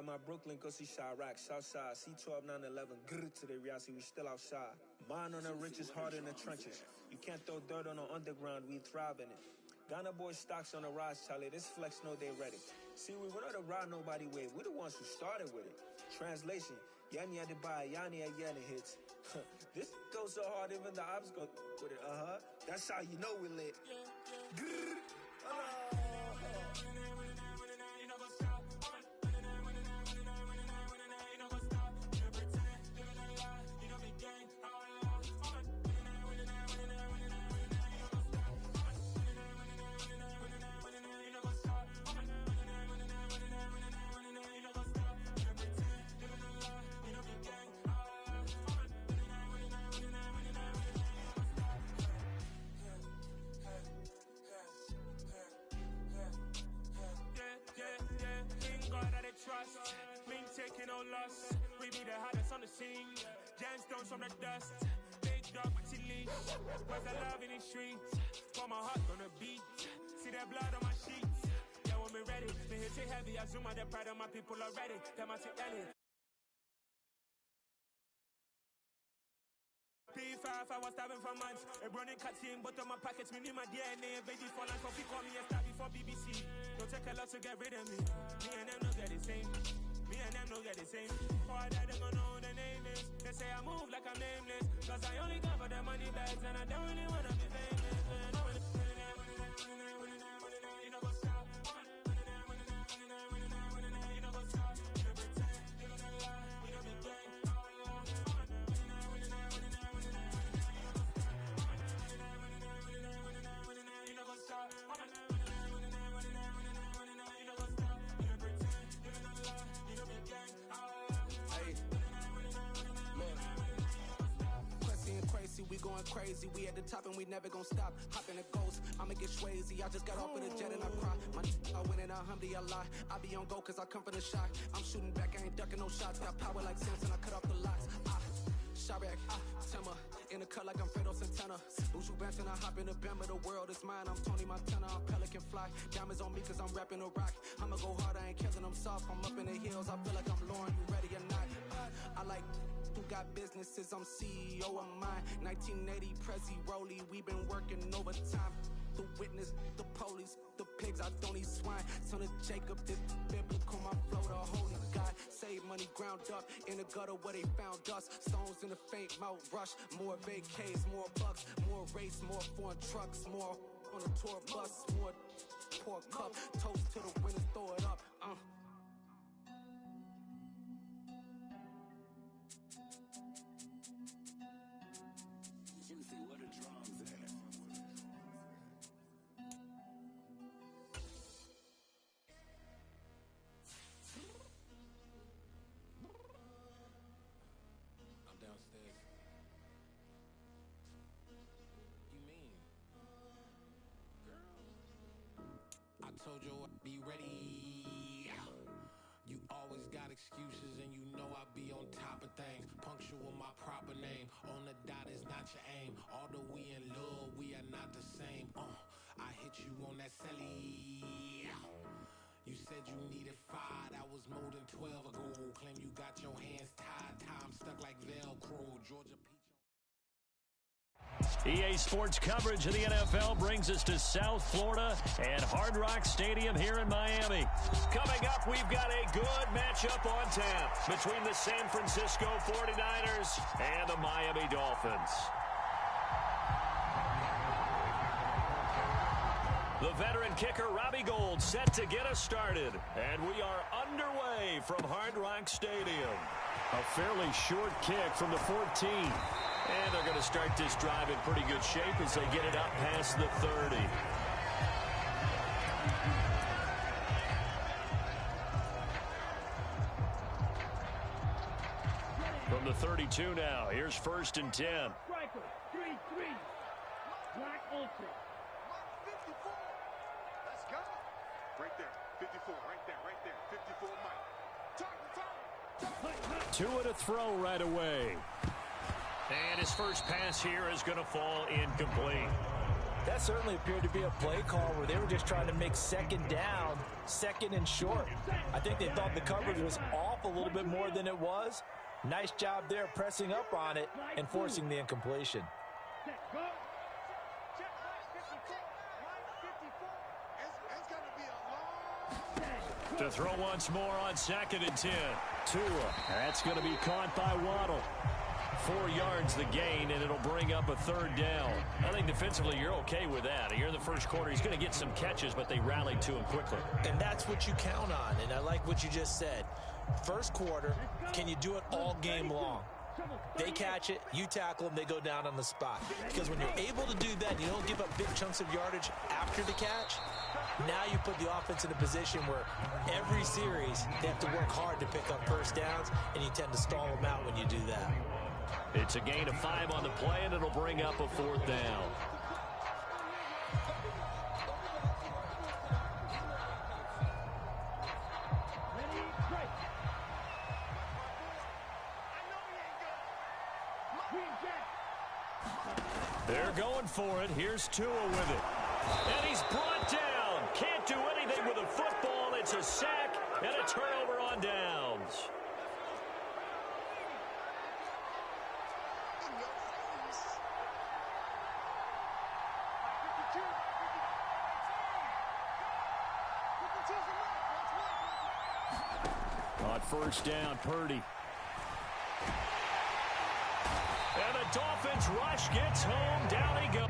at my Brooklyn, go see Chirac, Southside, C12, 911, grrr to the reality, we still outside. Mine on the richest, heart in the trenches. You can't throw dirt on the underground, we thrive in it. Ghana boys stocks on the rise, Charlie, this flex know they ready. See, we were not the ride nobody with, we're the ones who started with it. Translation, Yani had to buy, Yani had Yanni hits. This goes so hard, even the ops go with it, That's how you know we lit. Grrr. Trust, we ain't taking no loss. We be the hottest on the scene. Gemstones from the dust. Big dog with your leash. Where's the love in the streets? For my heart on the beat. See that blood on my sheets. Yeah, when we ready, me hit it heavy. I zoom out the pride of my people already. Them I see Ellie. P5, I was starving for months. A running cuts in, but on my pockets, me need my DNA. Baby for life, so call me a star before BBC. Don't take a lot to get rid of me. Me and them no get the same. Me and them no get the same. All that they gonna know who the name is. They say I move like I'm nameless. Cause I only got for the money bags, and I don't really wanna be famous. You know what's up? You know what's up? You know pretend, you don't lie, you know be gang. We going crazy, we at the top and we never gon' stop. Hop in a ghost, I'ma get swayzy. I just got off of the jet and I cry. My I win in a Humvee, I lie. I be on go cause I come from the shot. I'm shooting back, I ain't ducking no shots. Got power like Samson, I cut off the locks. Chirac, Timmer, in the cut like I'm Fredo Santana. Buju Banton, I hop in the Bama, the world is mine. I'm Tony Montana, I'm Pelican Fly. Diamonds on me cause I'm rapping a rock. I'ma go hard, I ain't killing them soft. I'm up in the hills, I feel like I'm Lauren, you ready or not? I like who got businesses, I'm CEO of mine. 1980 Prezi Rolly, we been working overtime. The witness, the police, the pigs, I don't eat swine. Son of Jacob, this biblical, my flow, the holy God. Save money ground up in the gutter where they found us. Stones in the faint mouth rush. More vacays, more bucks, more race, more foreign trucks, more on a tour bus, more pour cup. Toast to the winners, throw it up. Where the drums at? I'm downstairs. You mean? Girl, I told you I'd be ready. You always got excuses and you know I be on top of things. Punctual my proper name. On the dot is not your aim. Although we in love, we are not the same. I hit you on that celly. You said you needed 5, that was more than 12 ago. Claim you got your hands tied, time stuck like Velcro. Georgia Peach. EA Sports coverage of the NFL brings us to South Florida and Hard Rock Stadium here in Miami. Coming up, we've got a good matchup on tap between the San Francisco 49ers and the Miami Dolphins. The veteran kicker Robbie Gould set to get us started, and we are underway from Hard Rock Stadium. A fairly short kick from the 14. And they're going to start this drive in pretty good shape as they get it up past the 30. From the 32 now, here's 1st and 10. Striker, 3-3. Black Ultra. 54. Let's go. Right there, 54. Right there, 54 Mike. Turn. 2 and a throw right away. And his first pass here is going to fall incomplete. That certainly appeared to be a play call where they were just trying to make second down, second and short. I think they thought the coverage was off a little bit more than it was. Nice job there pressing up on it and forcing the incompletion. To throw once more on 2nd and 10. Tua. That's going to be caught by Waddle. 4 yards the gain, and it'll bring up a 3rd down. I think defensively you're okay with that. Here in the first quarter, he's going to get some catches, but they rallied to him quickly. And that's what you count on, and I like what you just said. First quarter, can you do it all game long? They catch it, you tackle them, they go down on the spot. Because when you're able to do that, you don't give up big chunks of yardage after the catch, now you put the offense in a position where every series they have to work hard to pick up first downs, and you tend to stall them out when you do that. It's a gain of 5 on the play, and it'll bring up a 4th down. They're going for it. Here's Tua with it. And he's brought down. Can't do anything with a football. It's a sack and a turnover on downs. On first down, Purdy. And the Dolphins rush gets home. Down he goes.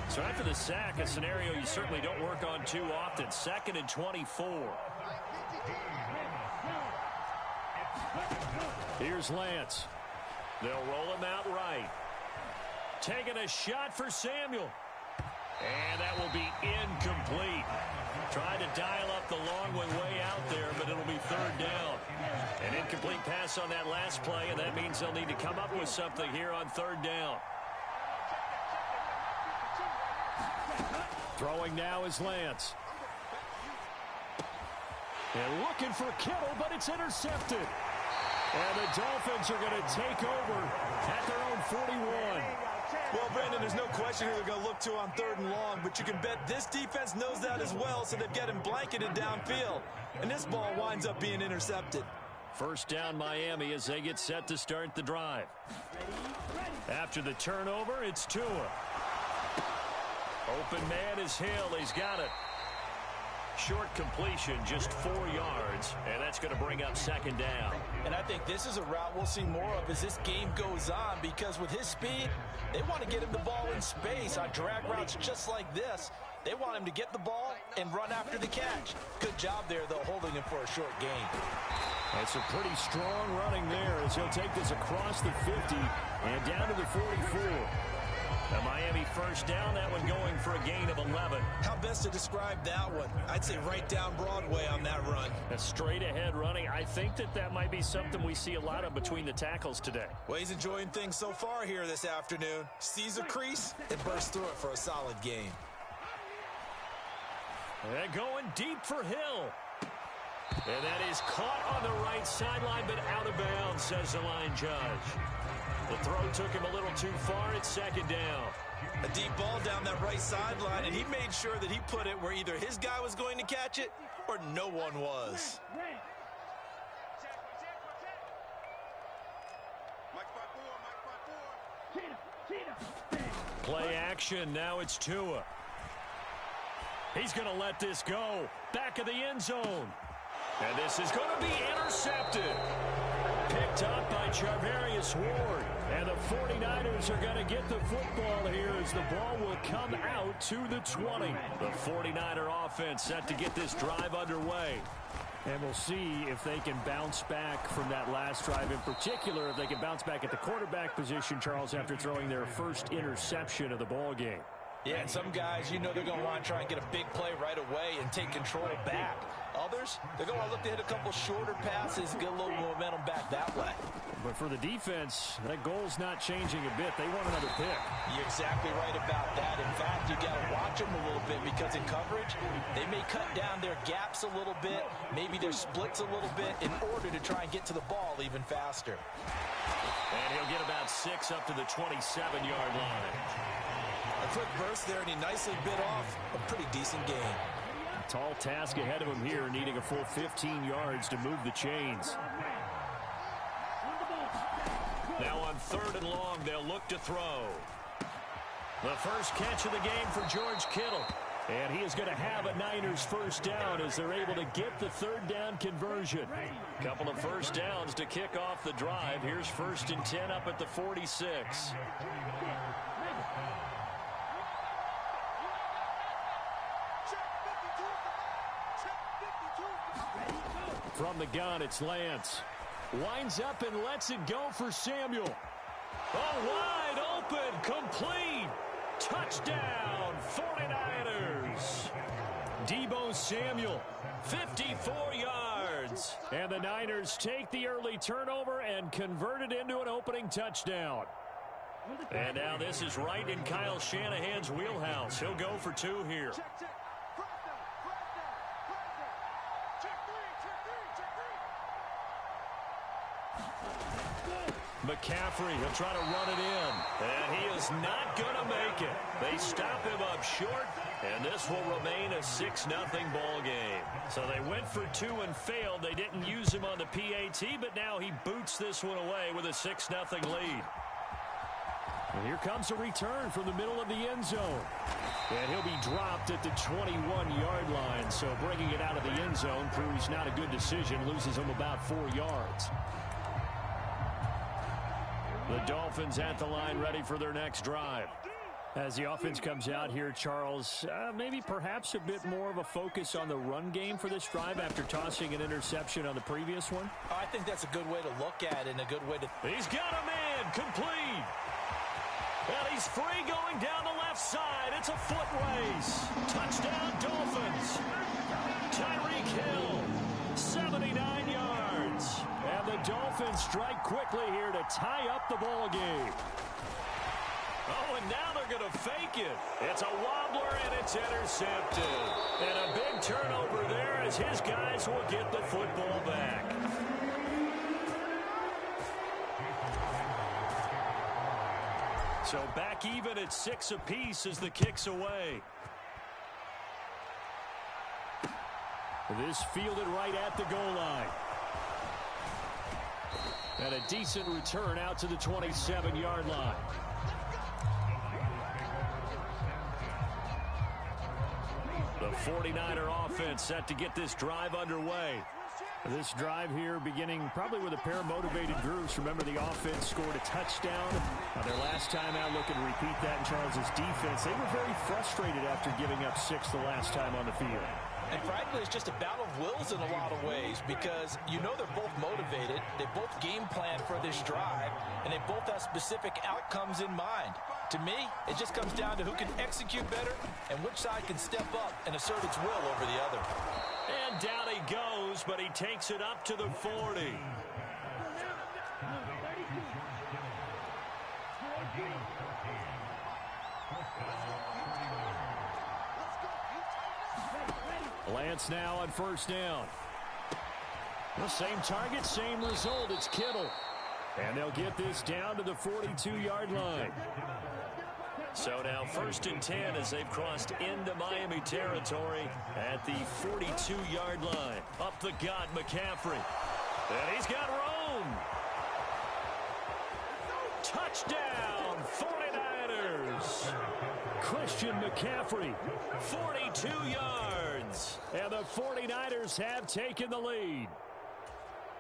So after the sack, a scenario you certainly don't work on too often. 2nd and 24. Here's Lance. They'll roll him out right. Taking a shot for Samuel. And that will be incomplete. Tried to dial up the long way out there, but it'll be 3rd down. An incomplete pass on that last play, and that means they'll need to come up with something here on 3rd down. Throwing now is Lance. And looking for Kittle, but it's intercepted. And the Dolphins are going to take over at their own 41. Well, Brandon, there's no question who they're going to look to on 3rd and long, but you can bet this defense knows that as well, so they've got him blanketed downfield. And this ball winds up being intercepted. First down Miami as they get set to start the drive. After the turnover, it's Tua. Open man is Hill. He's got it. Short completion, just 4 yards, and that's going to bring up 2nd down. And I think this is a route we'll see more of as this game goes on, because with his speed, they want to get him the ball in space on drag routes just like this. They want him to get the ball and run after the catch. Good job there, though, holding him for a short gain. That's a pretty strong running there as he'll take this across the 50 and down to the 44. A Miami first down, that one going for a gain of 11. How best to describe that one? I'd say right down Broadway on that run. A straight ahead running. I think that might be something we see a lot of between the tackles today. Well, he's enjoying things so far here this afternoon. Sees a crease and bursts through it for a solid gain. And going deep for Hill. And that is caught on the right sideline, but out of bounds, says the line judge. The throw took him a little too far. It's 2nd down. A deep ball down that right sideline, and he made sure that he put it where either his guy was going to catch it or no one was. Play action. Now it's Tua. He's going to let this go. Back of the end zone. And this is going to be intercepted. Picked up by Charvarius Ward. And the 49ers are going to get the football here as the ball will come out to the 20. The 49er offense set to get this drive underway. And we'll see if they can bounce back from that last drive. In particular, if they can bounce back at the quarterback position, Charles, after throwing their first interception of the ball game. Yeah, and some guys, they're going to want to try and get a big play right away and take control back. Others, they're going to look to hit a couple shorter passes, get a little momentum back that way. But for the defense, that goal's not changing a bit. They want another pick. You're exactly right about that. In fact, you got to watch them a little bit because in coverage, they may cut down their gaps a little bit, maybe their splits a little bit in order to try and get to the ball even faster. And he'll get about 6 up to the 27-yard line. A quick burst there, and he nicely bit off a pretty decent gain. A tall task ahead of him here, needing a full 15 yards to move the chains. Now on 3rd and long, they'll look to throw. The first catch of the game for George Kittle. And he is going to have a Niners first down as they're able to get the 3rd down conversion. Couple of first downs to kick off the drive. Here's 1st and 10 up at the 46. From the gun, it's Lance. Winds up and lets it go for Samuel. Oh, wide open, complete. Touchdown, 49ers. Deebo Samuel, 54 yards. And the Niners take the early turnover and convert it into an opening touchdown. And now this is right in Kyle Shanahan's wheelhouse. He'll go for 2 here. McCaffrey, he'll try to run it in. And he is not going to make it. They stop him up short, and this will remain a 6-0 ball game. So they went for 2 and failed. They didn't use him on the PAT, but now he boots this one away with a 6-0 lead. And here comes a return from the middle of the end zone. And he'll be dropped at the 21-yard line. So bringing it out of the end zone proves not a good decision. Loses him about 4 yards. The Dolphins at the line, ready for their next drive. As the offense comes out here, Charles, maybe perhaps a bit more of a focus on the run game for this drive after tossing an interception on the previous one? I think that's a good way to look at it and a good way to... He's got a man, complete. And he's free going down the left side. It's a foot race. Touchdown, Dolphins. Tyreek Hill, 79 yards. And the Dolphins strike quickly here to tie up the ball game. Oh, and now they're going to fake it. It's a wobbler, and it's intercepted. And a big turnover there as his guys will get the football back. So back even at 6 apiece as the kick's away. This fielded right at the goal line. And a decent return out to the 27-yard line. The 49er offense set to get this drive underway. This drive here beginning probably with a pair of motivated groups. Remember, the offense scored a touchdown. Their last time out, looking to repeat that in Charles's defense. They were very frustrated after giving up 6 the last time on the field. And frankly, it's just a battle of wills in a lot of ways because they're both motivated. They both game plan for this drive, and they both have specific outcomes in mind. To me, it just comes down to who can execute better and which side can step up and assert its will over the other. And down he goes, but he takes it up to the 40. Lance now on first down. The same target, same result. It's Kittle. And they'll get this down to the 42-yard line. So now 1st and 10 as they've crossed into Miami territory at the 42-yard line. Up the gut, McCaffrey. And he's got room. Touchdown, 49ers. Christian McCaffrey, 42 yards. And the 49ers have taken the lead.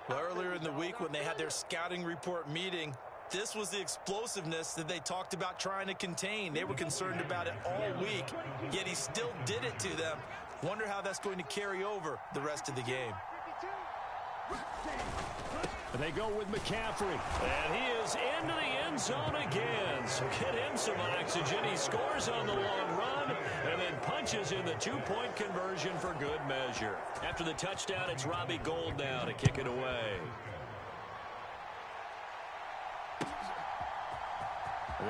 Well, earlier in the week when they had their scouting report meeting, this was the explosiveness that they talked about trying to contain. They were concerned about it all week, yet he still did it to them. Wonder how that's going to carry over the rest of the game. They go with McCaffrey. And he is into the end zone again. So get him some oxygen. He scores on the long run and then punches in the two-point conversion for good measure. After the touchdown, it's Robbie Gould now to kick it away.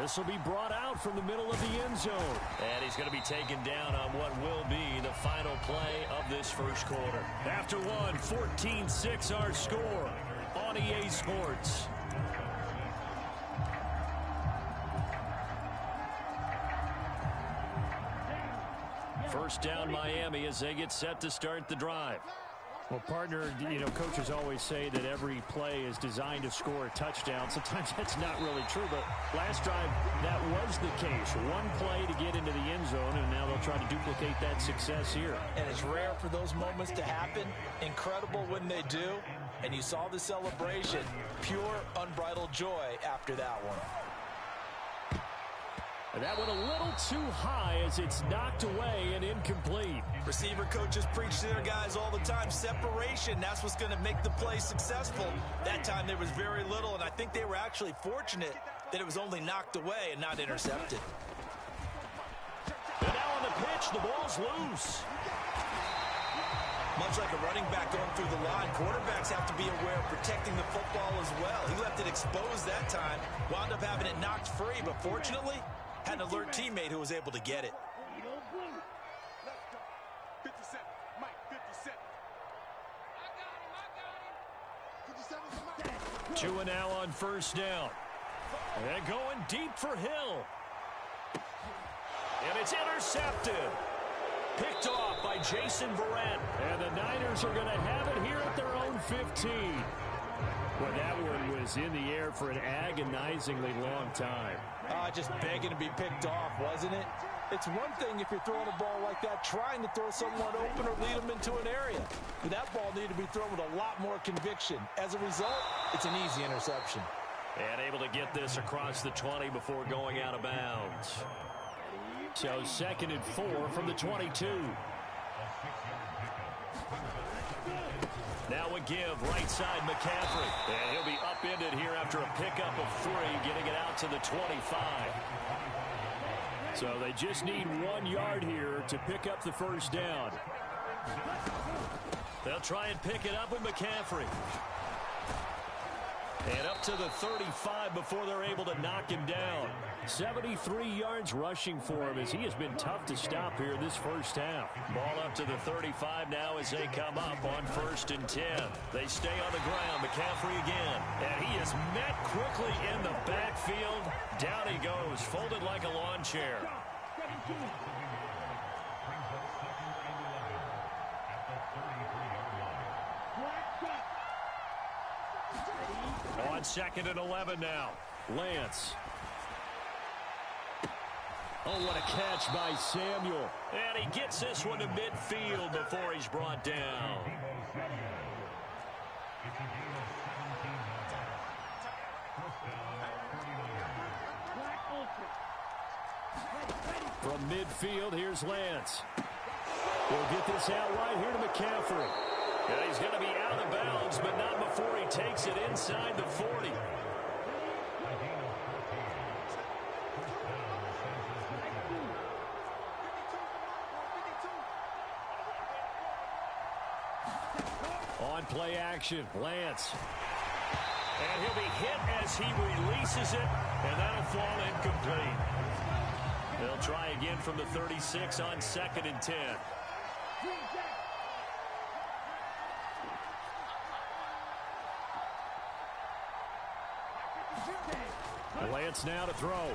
This will be brought out from the middle of the end zone. And he's going to be taken down on what will be the final play of this first quarter. After one, 14-6 our score on EA Sports. First down Miami as they get set to start the drive. Well, partner, coaches always say that every play is designed to score a touchdown. Sometimes that's not really true, but last drive, that was the case. One play to get into the end zone, and now they'll try to duplicate that success here. And it's rare for those moments to happen. Incredible when they do. And you saw the celebration. Pure, unbridled joy after that one. And that went a little too high as it's knocked away and incomplete. Receiver coaches preach to their guys all the time. Separation, that's what's going to make the play successful. That time there was very little, and I think they were actually fortunate that it was only knocked away and not intercepted. And now on the pitch, the ball's loose. Much like a running back going through the line, quarterbacks have to be aware of protecting the football as well. He left it exposed that time, wound up having it knocked free, but fortunately, had an alert teammate who was able to get it. 57, Mike, 57. I got him. Tua now on first down. And going deep for Hill. And it's intercepted. Picked off by Jason Verrett. And the Niners are going to have it here at their own 15. Well, that one was in the air for an agonizingly long time. Just begging to be picked off, wasn't it? It's one thing if you're throwing a ball like that, trying to throw someone open or lead them into an area. But that ball needed to be thrown with a lot more conviction. As a result, it's an easy interception. And able to get this across the 20 before going out of bounds. So 2nd and 4 from the 22. Now a give, right side McCaffrey. And he'll be upended here after a pickup of 3, getting it out to the 25. So they just need 1 yard here to pick up the first down. They'll try and pick it up with McCaffrey. And up to the 35 before they're able to knock him down. 73 yards rushing for him as he has been tough to stop here this first half. Ball up to the 35 now as they come up on 1st and 10. They stay on the ground. McCaffrey again. And he is met quickly in the backfield. Down he goes, folded like a lawn chair. On 2nd and 11 now. Lance. Oh, what a catch by Samuel. And he gets this one to midfield before he's brought down. From midfield, here's Lance. We'll get this out right here to McCaffrey. And he's going to be out of bounds, but not before he takes it inside the 40. On play action, Lance. And he'll be hit as he releases it, and that'll fall incomplete. They'll try again from the 36 on 2nd and 10. Lance now to throw.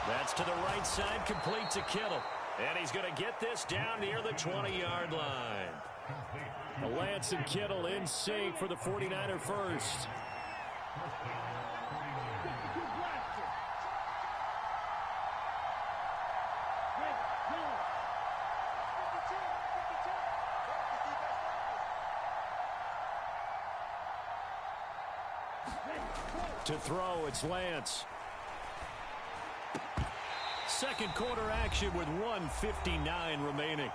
That's to the right side, complete to Kittle. And he's going to get this down near the 20-yard line. Lance and Kittle in sync for the 49er first. To throw, it's Lance. Second quarter action with 1:59 remaining.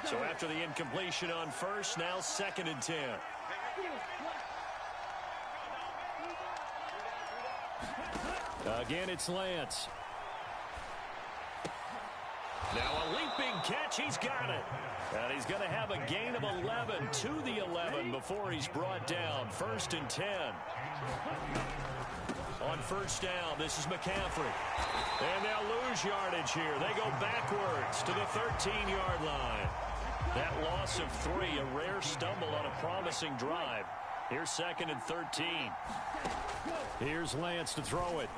So after the incompletion on first, now 2nd and 10. Again, it's Lance. Now a leaping catch. He's got it. And he's going to have a gain of 11 to the 11 before he's brought down. 1st and 10. On first down, this is McCaffrey. And they'll lose yardage here. They go backwards to the 13-yard line. That loss of 3, a rare stumble on a promising drive. Here's 2nd and 13. Here's Lance to throw it.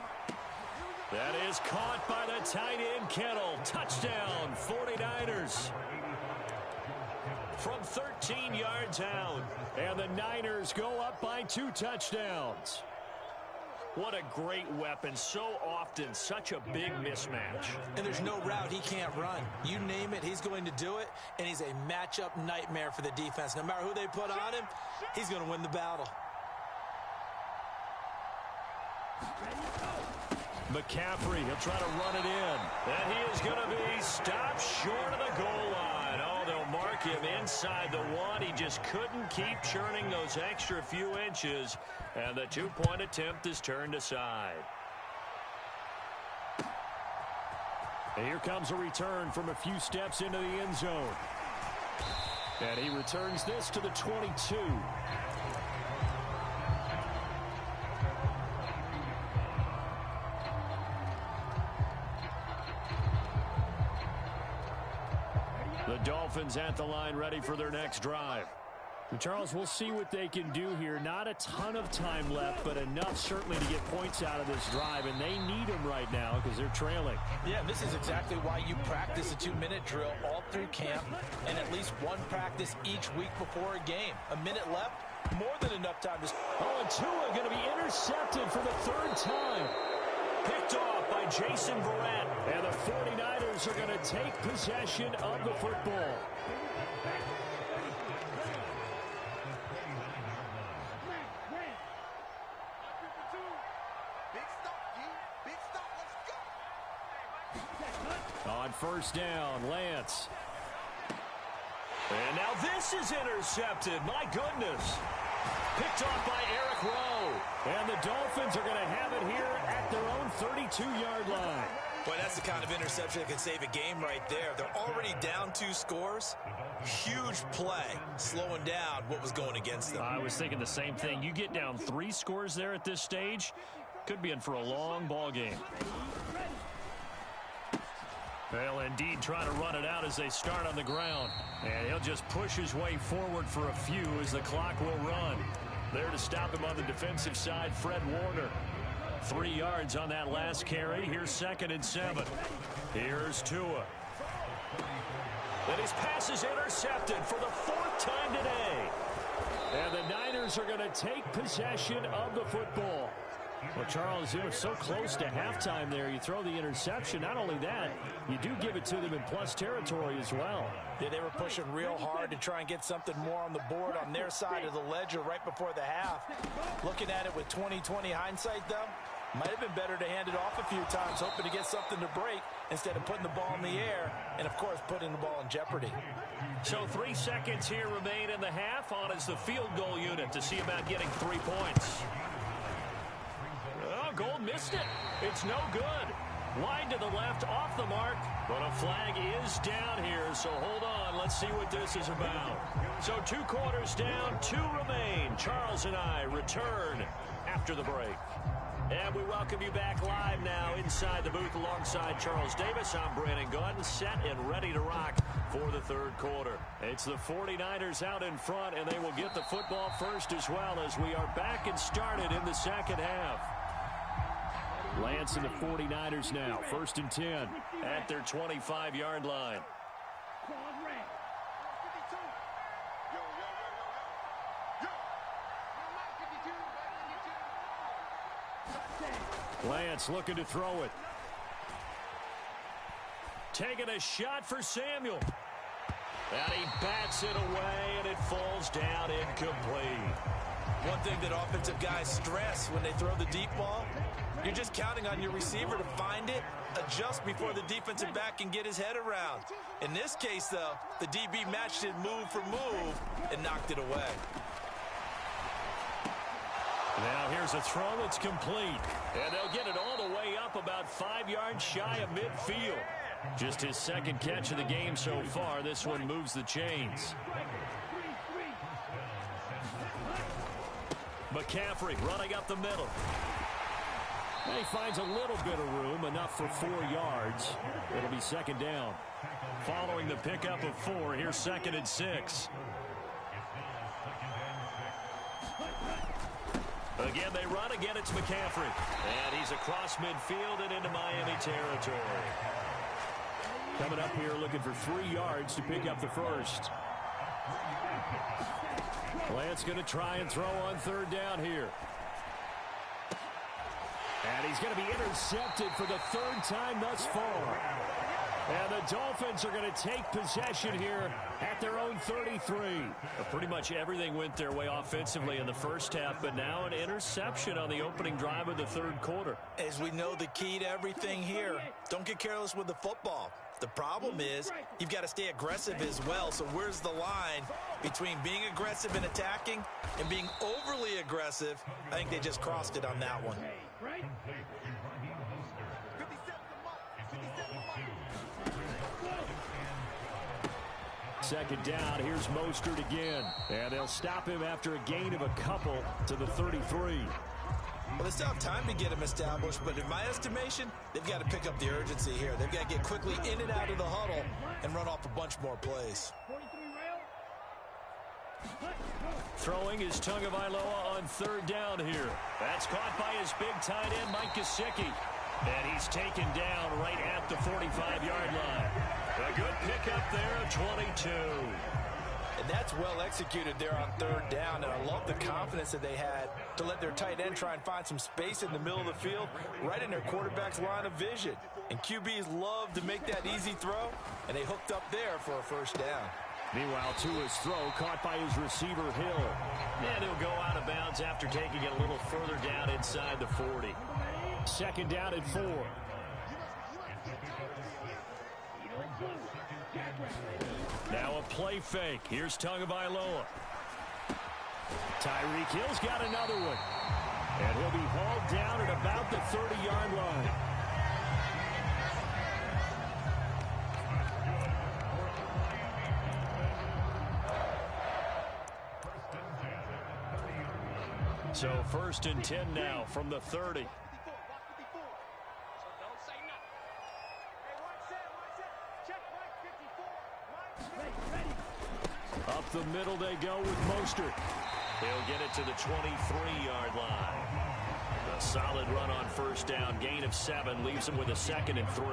That is caught by the tight end, Kittle. Touchdown, 49ers. From 13 yards out. And the Niners go up by 2 touchdowns. What a great weapon. So often, such a big mismatch. And there's no route he can't run. You name it, he's going to do it. And he's a matchup nightmare for the defense. No matter who they put on him, he's going to win the battle. McCaffrey, he'll try to run it in. And he is going to be stopped short of the goal line. Oh, they'll mark him inside the 1. He just couldn't keep churning those extra few inches. And the 2-point attempt is turned aside. And here comes a return from a few steps into the end zone. And he returns this to the 22. The Dolphins at the line ready for their next drive. And Charles, we'll see what they can do here. Not a ton of time left, but enough certainly to get points out of this drive, and they need them right now because they're trailing. Yeah, this is exactly why you practice a 2-minute drill all through camp and at least one practice each week before a game. A minute left, more than enough time to... Oh, and Tua going to be intercepted for the 3rd time. Picked off by Jason Verrett. And the 49ers are going to take possession of the football. On first down, Lance. And now this is intercepted. My goodness. Picked off by Eric Rowe. And the Dolphins are going to have it here at their own 32-yard line. Boy, that's the kind of interception that can save a game right there. They're already down 2 scores. Huge play, slowing down what was going against them. I was thinking the same thing. You get down 3 scores there at this stage, could be in for a long ball game. They'll indeed try to run it out as they start on the ground. And he'll just push his way forward for a few as the clock will run. There to stop him on the defensive side, Fred Warner. 3 yards on that last carry. Here's 2nd and 7. Here's Tua. And his pass is intercepted for the 4th time today. And the Niners are going to take possession of the football. Well, Charles, you were so close to halftime there. You throw the interception. Not only that, you do give it to them in plus territory as well. Yeah, they were pushing real hard to try and get something more on the board on their side of the ledger right before the half. Looking at it with 20/20 hindsight, though, might have been better to hand it off a few times, hoping to get something to break instead of putting the ball in the air and, of course, putting the ball in jeopardy. So 3 seconds here remain in the half. On is the field goal unit to see about getting 3 points. Oh, Gold missed it. It's no good. Wide to the left, off the mark, but a flag is down here, so hold on. Let's see what this is about. So 2 quarters down, 2 remain. Charles and I return after the break. And we welcome you back live now inside the booth alongside Charles Davis. I'm Brandon Gordon, set and ready to rock for the 3rd quarter. It's the 49ers out in front, and they will get the football first as well as we are back and started in the 2nd half. Lance and the 49ers now, 1st and 10. At their 25-yard line. Lance looking to throw it. Taking a shot for Samuel. And he bats it away, and it falls down incomplete. One thing that offensive guys stress when they throw the deep ball, you're just counting on your receiver to find it, adjust before the defensive back can get his head around. In this case, though, the DB matched it move for move and knocked it away. Now here's a throw that's complete. And they'll get it all the way up about 5 yards shy of midfield. Just his second catch of the game so far. This one moves the chains. McCaffrey running up the middle. And he finds a little bit of room, enough for 4 yards. It'll be second down. Following the pickup of 4, here's 2nd and 6. Again, they run. Again, it's McCaffrey. And he's across midfield and into Miami territory. Coming up here looking for 3 yards to pick up the first. Lance going to try and throw on 3rd down here. And he's going to be intercepted for the 3rd time thus far. And the Dolphins are going to take possession here at their own 33. Pretty much everything went their way offensively in the first half, but now an interception on the opening drive of the 3rd quarter. As we know, the key to everything here, don't get careless with the football. The problem is you've got to stay aggressive as well. So where's the line between being aggressive and attacking and being overly aggressive? I think they just crossed it on that one. Second down, here's Mostert again. And they'll stop him after a gain of a couple to the 33. Well, they still have time to get him established, but in my estimation, they've got to pick up the urgency here. They've got to get quickly in and out of the huddle and run off a bunch more plays. Throwing is Tagovailoa on 3rd down here. That's caught by his big tight end, Mike Gesicki. And he's taken down right at the 45-yard line. A good pickup there of 22. And that's well executed there on 3rd down, and I love the confidence that they had to let their tight end try and find some space in the middle of the field, right in their quarterback's line of vision. And QBs love to make that easy throw, and they hooked up there for a 1st down. Meanwhile, Tua's throw caught by his receiver, Hill. And he'll go out of bounds after taking it a little further down inside the 40. 2nd down and 4. Now a play fake. Here's Tagovailoa. Tyreek Hill's got another one. And he'll be hauled down at about the 30-yard line. So 1st and 10 now from the 30. Up the middle they go with Mostert. He'll get it to the 23-yard line. A solid run on 1st down. Gain of 7 leaves him with a 2nd and 3.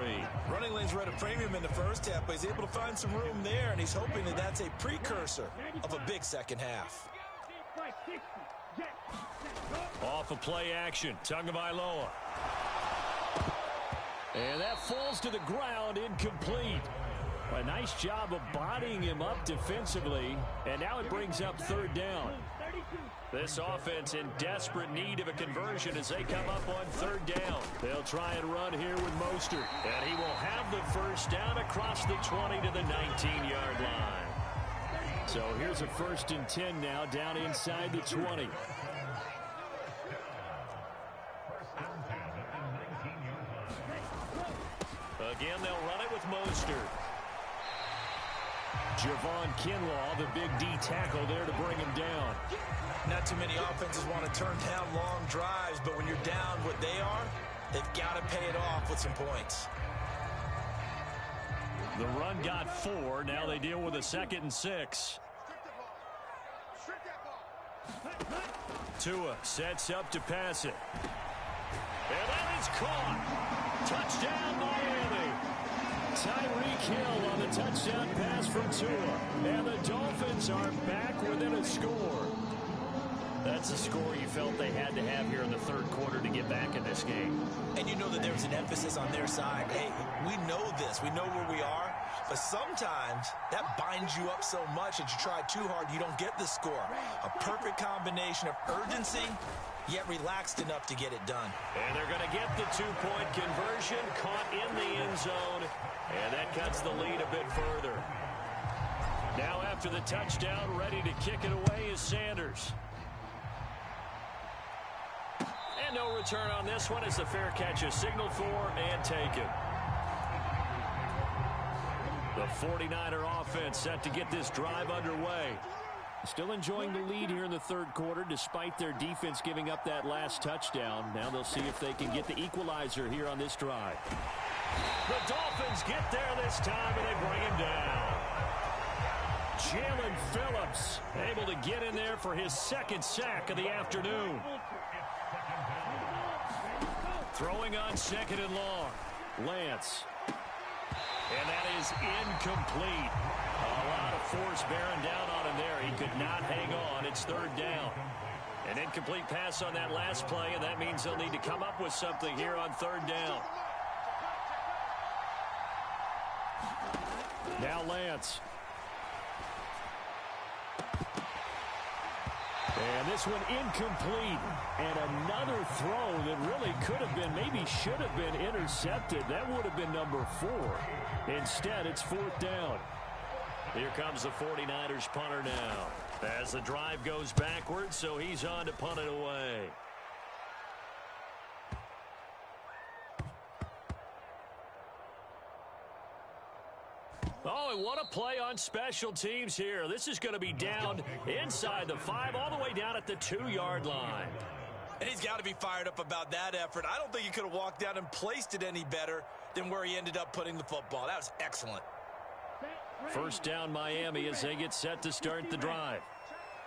Running lanes were at a premium in the first half, but he's able to find some room there, and he's hoping that that's a precursor of a big second half. Off of play action, Tagovailoa. And that falls to the ground, incomplete. A nice job of bodying him up defensively, and now it brings up 3rd down. This offense in desperate need of a conversion as they come up on 3rd down. They'll try and run here with Mostert. And he will have the 1st down across the 20 to the 19-yard line. So here's a 1st and 10 now down inside the 20. Again, they'll run it with Mostert. Javon Kinlaw, the big D tackle there to bring him down. Not too many offenses want to turn down long drives, but when you're down what they are, they've got to pay it off with some points. The run got 4. Now they deal with a 2nd and 6. Tua sets up to pass it. And that is caught. Touchdown, Miami. Tyreek Hill on the touchdown pass from Tua. And the Dolphins are back within a score. That's the score you felt they had to have here in the third quarter to get back in this game. And you know that there's an emphasis on their side. Hey, we know this. We know where we are. But sometimes that binds you up so much that you try too hard, you don't get the score. A perfect combination of urgency, yet relaxed enough to get it done. And they're going to get the two-point conversion, caught in the end zone, and that cuts the lead a bit further. Now after the touchdown, ready to kick it away is Sanders. And no return on this one as the fair catch is signaled for and taken. The 49er offense set to get this drive underway. Still enjoying the lead here in the third quarter despite their defense giving up that last touchdown. Now they'll see if they can get the equalizer here on this drive. The Dolphins get there this time and they bring him down. Jalen Phillips able to get in there for his second sack of the afternoon. Throwing on second and long. Lance. And that is incomplete. A lot of force bearing down on him there. He could not hang on. It's third down. An incomplete pass on that last play, and that means they'll need to come up with something here on third down. Now Lance. And this one incomplete. And another throw that really could have been, maybe should have been intercepted. That would have been number 4. Instead, it's fourth down. Here comes the 49ers punter now. As the drive goes backwards, so he's on to punt it away. Oh, and what a play on special teams here. This is going to be down inside the 5, all the way down at the 2-yard line. And he's got to be fired up about that effort. I don't think he could have walked down and placed it any better than where he ended up putting the football. That was excellent. First down Miami as they get set to start the drive.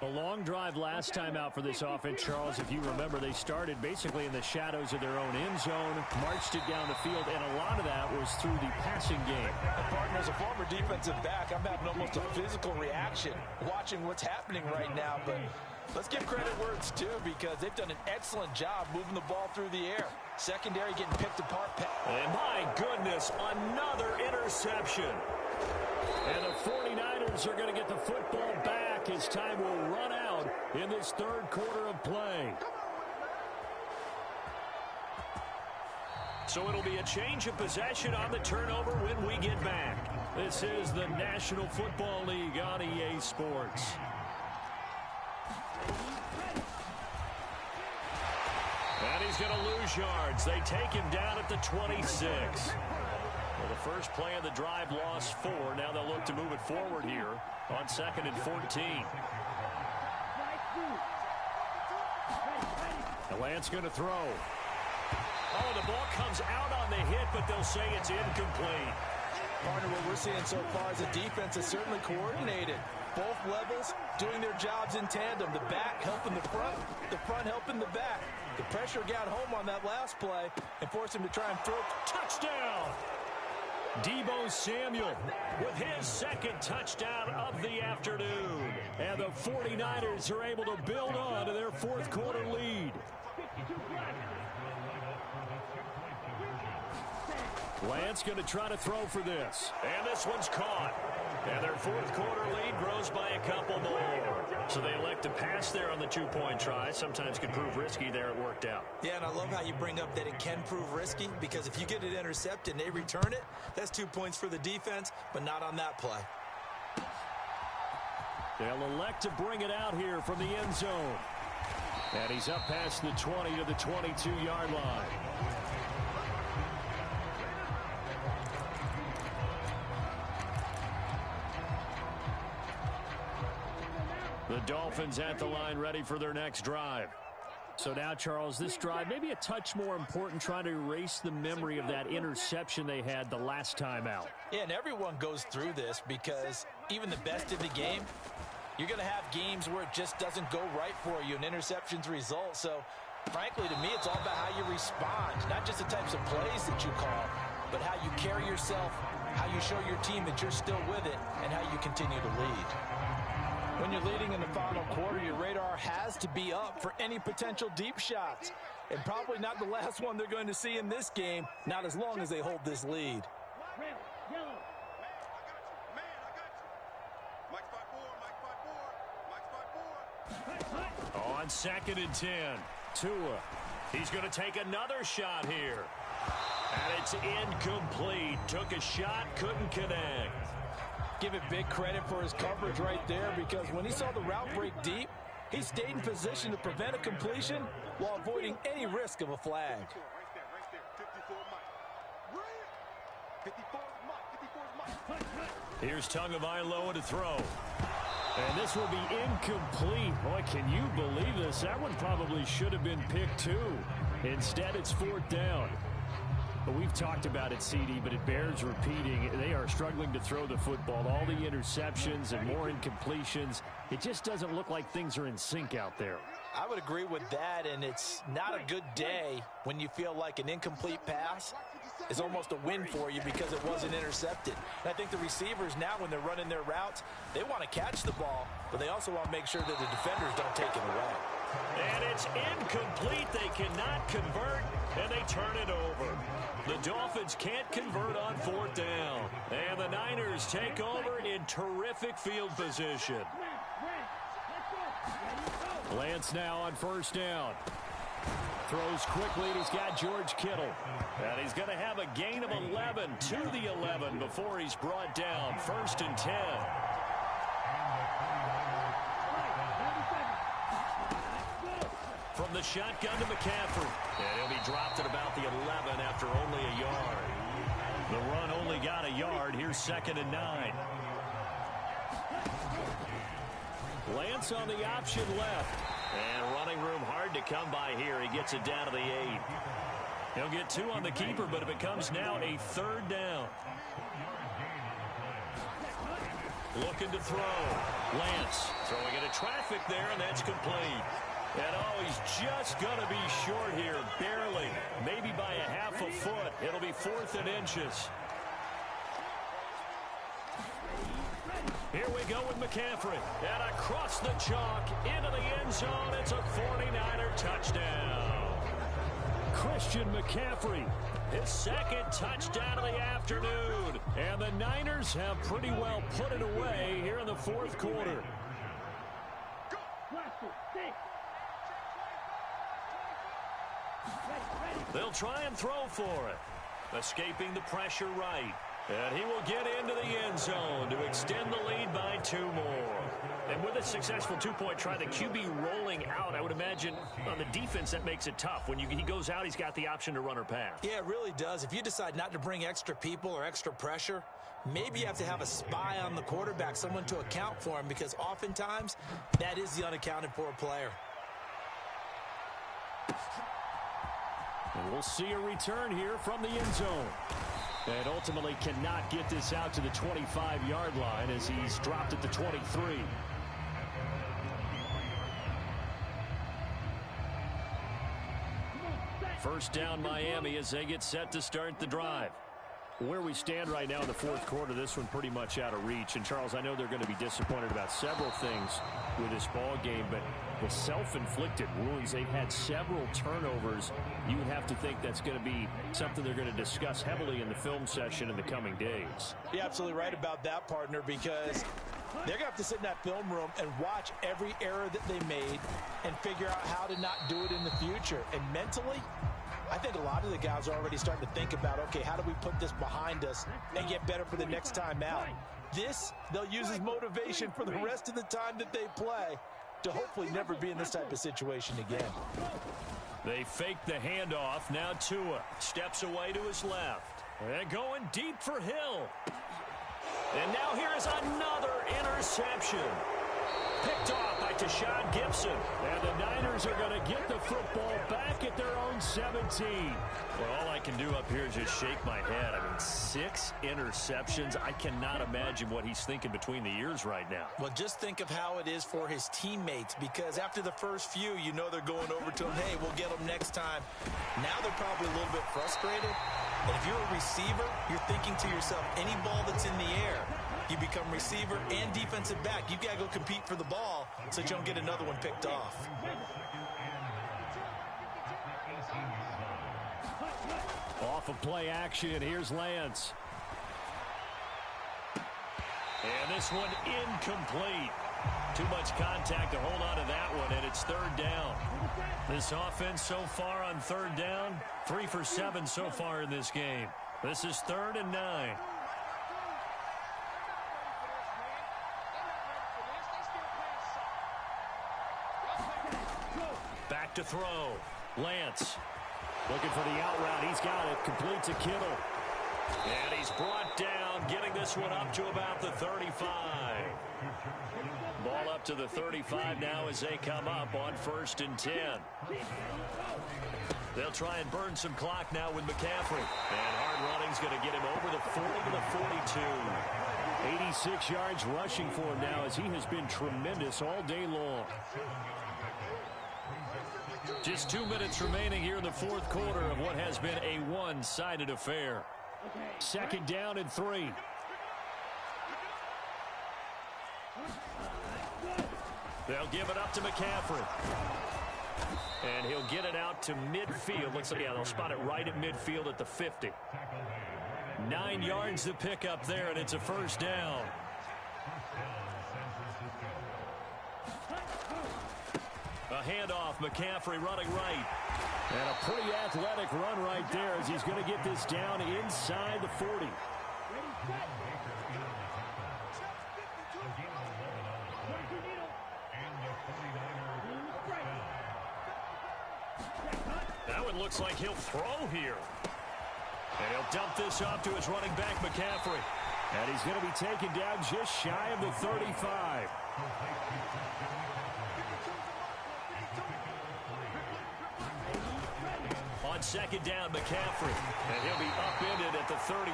A long drive last time out for this offense, Charles. If you remember, they started basically in the shadows of their own end zone, marched it down the field, and a lot of that was through the passing game. Partner, as a former defensive back, I'm having almost a physical reaction watching what's happening right now. But let's give credit where it's due because they've done an excellent job moving the ball through the air. Secondary getting picked apart. And my goodness, another interception. And the 49ers are going to get the football back as time will run out in this third quarter of play. So it'll be a change of possession on the turnover when we get back. This is the National Football League on EA Sports. And he's going to lose yards. They take him down at the 26. Well, the first play of the drive lost 4. Now they'll look to move it forward here on 2nd and 14. The Lance going to throw. Oh, the ball comes out on the hit, but they'll say it's incomplete. Partner, what we're seeing so far is the defense is certainly coordinated. Both levels doing their jobs in tandem. The back helping the front helping the back. The pressure got home on that last play and forced him to try and throw. Touchdown! Deebo Samuel with his second touchdown of the afternoon. And the 49ers are able to build on to their fourth quarter lead. Lance going to try to throw for this. And this one's caught. And their fourth quarter lead grows by a couple more. So they elect to pass there on the two-point try. Sometimes can prove risky there. It worked out. Yeah, and I love how you bring up that it can prove risky because if you get it intercepted and they return it, that's 2 points for the defense, but not on that play. They'll elect to bring it out here from the end zone. And he's up past the 20 to the 22-yard line. The Dolphins at the line ready for their next drive. So now, Charles, this drive maybe a touch more important, trying to erase the memory of that interception they had the last time out. Yeah, and everyone goes through this because even the best in the game, you're going to have games where it just doesn't go right for you, and interceptions result. So, frankly, to me, it's all about how you respond, not just the types of plays that you call, but how you carry yourself, how you show your team that you're still with it, and how you continue to lead. When you're leading in the final quarter, your radar has to be up for any potential deep shots. And probably not the last one they're going to see in this game, not as long as they hold this lead. Red, yellow. Man, I got you. Mike's 5-4. On 2nd and 10, Tua. He's going to take another shot here. And it's incomplete. Took a shot, couldn't connect. Give it big credit for his coverage right there, because when he saw the route break deep, he stayed in position to prevent a completion while avoiding any risk of a flag. Right there. 54 Mike. 54 Mike. Here's Tagovailoa to throw. And this will be incomplete. Boy, can you believe this? That one probably should have been picked too. Instead, it's 4th down. But we've talked about it, CD, but it bears repeating. They are struggling to throw the football. All the interceptions and more incompletions. It just doesn't look like things are in sync out there. I would agree with that, and it's not a good day when you feel like an incomplete pass is almost a win for you because it wasn't intercepted. And I think the receivers now, when they're running their routes, they want to catch the ball, but they also want to make sure that the defenders don't take it away. And it's incomplete. They cannot convert, and they turn it over. The Dolphins can't convert on 4th down. And the Niners take over in terrific field position. Lance now on 1st down. Throws quickly, and he's got George Kittle. And he's going to have a gain of 11 to the 11 before he's brought down. 1st and 10. From the shotgun to McCaffrey. And he'll be dropped at about the 11 after only a yard. The run only got a yard. Here's 2nd and 9. Lance on the option left. And running room hard to come by here. He gets it down to the 8. He'll get 2 on the keeper, but it becomes now a 3rd down. Looking to throw. Lance throwing into traffic there, and that's complete. And oh, he's just going to be short here, barely. Maybe by a half a foot. It'll be 4th and inches. Here we go with McCaffrey. And across the chalk, into the end zone. It's a 49er touchdown. Christian McCaffrey, his 2nd touchdown of the afternoon. And the Niners have pretty well put it away here in the 4th quarter. They'll try and throw for it. Escaping the pressure right. And he will get into the end zone to extend the lead by 2 more. And with a successful 2-point try, the QB rolling out, I would imagine on the defense that makes it tough. When he goes out, he's got the option to run or pass. Yeah, it really does. If you decide not to bring extra people or extra pressure, maybe you have to have a spy on the quarterback, someone to account for him, because oftentimes that is the unaccounted for player. And we'll see a return here from the end zone. And ultimately cannot get this out to the 25-yard line as he's dropped at the 23. First down Miami as they get set to start the drive. Where we stand right now in the 4th quarter, this one pretty much out of reach. And, Charles, I know they're going to be disappointed about several things with this ball game, but the self-inflicted wounds, they've had several turnovers. You would have to think that's going to be something they're going to discuss heavily in the film session in the coming days. You're absolutely right about that, partner, because they're going to have to sit in that film room and watch every error that they made and figure out how to not do it in the future. And mentally, I think a lot of the guys are already starting to think about, okay, how do we put this behind us and get better for the next time out? This, they'll use as motivation for the rest of the time that they play to hopefully never be in this type of situation again. They fake the handoff. Now Tua steps away to his left. And going deep for Hill. And now here is another interception. Picked off by Tashawn Gibson. And the Niners are going to get the football back at their own 17. Well, all I can do up here is just shake my head. I mean, 6 interceptions. I cannot imagine what he's thinking between the ears right now. Well, just think of how it is for his teammates, because after the first few, you know they're going over to him, hey, we'll get them next time. Now they're probably a little bit frustrated. And if you're a receiver, you're thinking to yourself, any ball that's in the air, you become from receiver and defensive back. You got to go compete for the ball so that you don't get another one picked off. Off of play action, here's Lance. And this one incomplete. Too much contact to hold on to that one, and it's third down. This offense so far on third down, 3 for 7 so far in this game. This is 3rd and 9. Back to throw. Lance looking for the out route. He's got it. Complete to Kittle. And he's brought down, getting this one up to about the 35. Ball up to the 35 now as they come up on 1st and 10. They'll try and burn some clock now with McCaffrey. And hard running's going to get him over the 40 to the 42. 86 yards rushing for him now as he has been tremendous all day long. Just 2 minutes remaining here in the 4th quarter of what has been a one-sided affair. 2nd down and 3. They'll give it up to McCaffrey. And he'll get it out to midfield. Looks like, yeah, they'll spot it right at midfield at the 50. 9 yards to pick up there, and it's a 1st down. A handoff, McCaffrey running right. And a pretty athletic run right there as he's going to get this down inside the 40. That one looks like he'll throw here. And he'll dump this off to his running back, McCaffrey. And he's going to be taken down just shy of the 35. On 2nd down, McCaffrey. And he'll be upended at the 33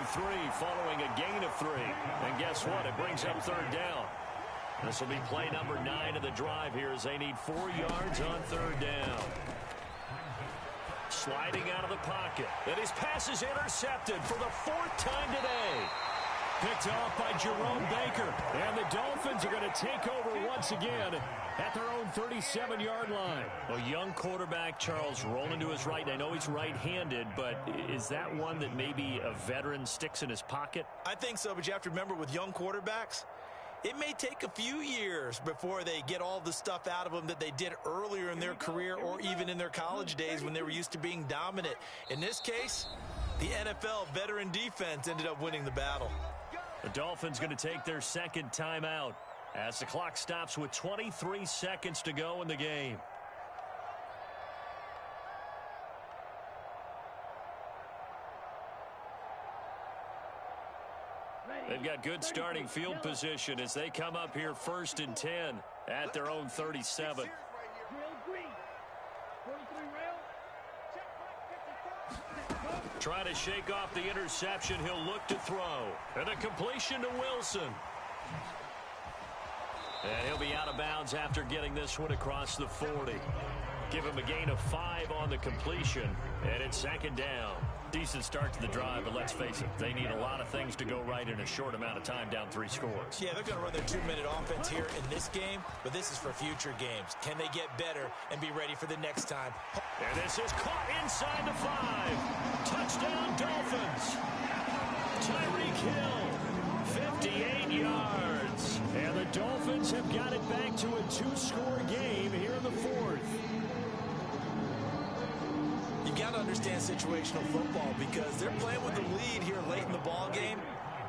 following a gain of 3. And guess what? It brings up 3rd down. This will be play number 9 of the drive here as they need 4 yards on 3rd down. Sliding out of the pocket. And his pass is intercepted for the 4th time today. Picked off by Jerome Baker. And the Dolphins are going to take over once again at their own 37-yard line. A young quarterback, Charles, rolling to his right. I know he's right-handed, but is that one that maybe a veteran sticks in his pocket? I think so, but you have to remember with young quarterbacks, it may take a few years before they get all the stuff out of them that they did earlier in their career or even in their college days when they were used to being dominant. In this case, the NFL veteran defense ended up winning the battle. The Dolphins going to take their 2nd timeout as the clock stops with 23 seconds to go in the game. They've got good starting field position as they come up here 1st and 10 at their own 37. Trying to shake off the interception. He'll look to throw. And a completion to Wilson. And he'll be out of bounds after getting this one across the 40. Give him a gain of 5 on the completion. And it's 2nd down. Decent start to the drive, but let's face it, they need a lot of things to go right in a short amount of time, down 3 scores. Yeah, they're going to run their 2-minute offense here in this game, but this is for future games. Can they get better and be ready for the next time? And this is caught inside the 5. Touchdown, Dolphins. Tyreek Hill, 58 yards. And the Dolphins have got it back to a 2-score game here in the 4th. You got to understand situational football because they're playing with the lead here late in the ball game.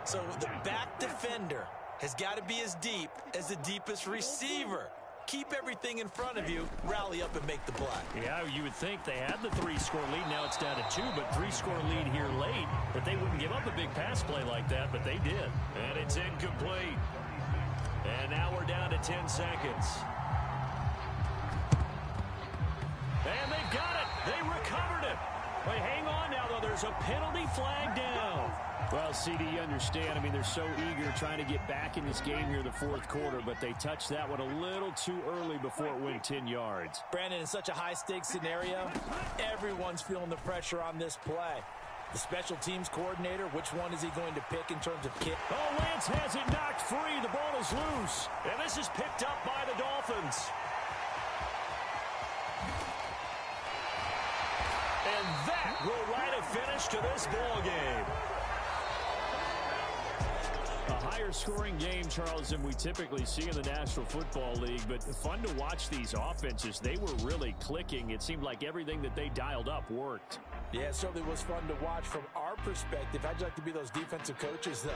So the back defender has got to be as deep as the deepest receiver. Keep everything in front of you, rally up and make the play. Yeah, you would think they had the 3-score lead. Now it's down to 2, but 3-score lead here late. But they wouldn't give up a big pass play like that, but they did. And it's incomplete. And now we're down to 10 seconds. And they've got it. They recovered it. They hang on now, though. There's a penalty flag down. Well, CD, you understand. I mean, they're so eager trying to get back in this game here in the 4th quarter, but they touched that one a little too early before it went 10 yards. Brandon, in such a high-stakes scenario, everyone's feeling the pressure on this play. The special teams coordinator, which one is he going to pick in terms of kick? Oh, Lance has it knocked free. The ball is loose. And this is picked up by the Dolphins. And that will write a finish to this ball game. A higher-scoring game, Charles, than we typically see in the National Football League, but fun to watch these offenses. They were really clicking. It seemed like everything that they dialed up worked. Yeah, it certainly was fun to watch from our perspective. How'd you like to be those defensive coaches, though?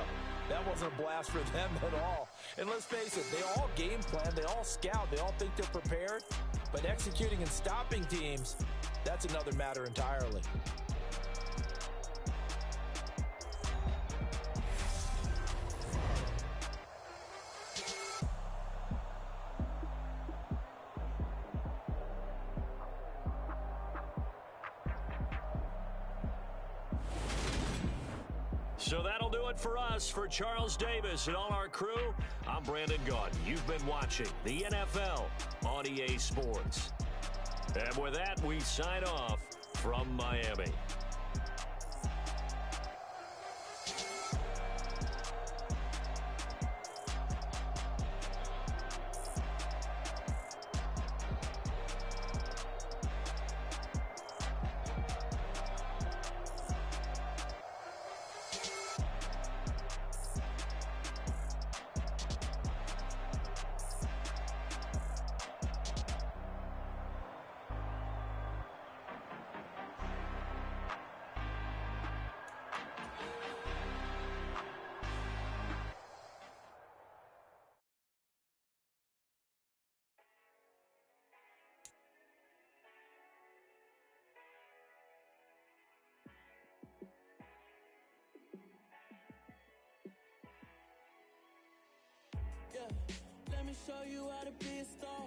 That wasn't a blast for them at all. And let's face it, they all game plan, they all scout, they all think they're prepared. But executing and stopping teams, that's another matter entirely. So that'll do it for us. For Charles Davis and all our crew, I'm Brandon Gaudin. You've been watching the NFL on EA Sports. And with that, we sign off from Miami. Let me show you how to be a star.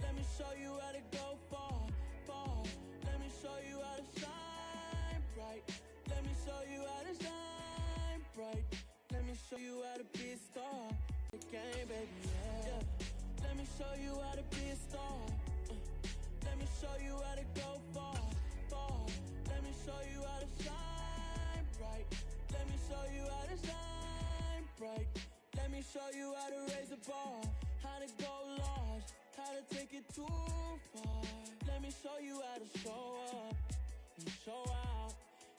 Let me show you how to go far, far. Let me show you how to shine bright. Let me show you how to shine bright. Let me show you how to be a star. The game, baby, yeah. Let me show you how to be a star. Let me show you how to go far, far. Let me show you how to shine bright. Let me show you how to shine bright. Let me show you how to raise the bar, how to go large, how to take it too far. Let me show you how to show up and show out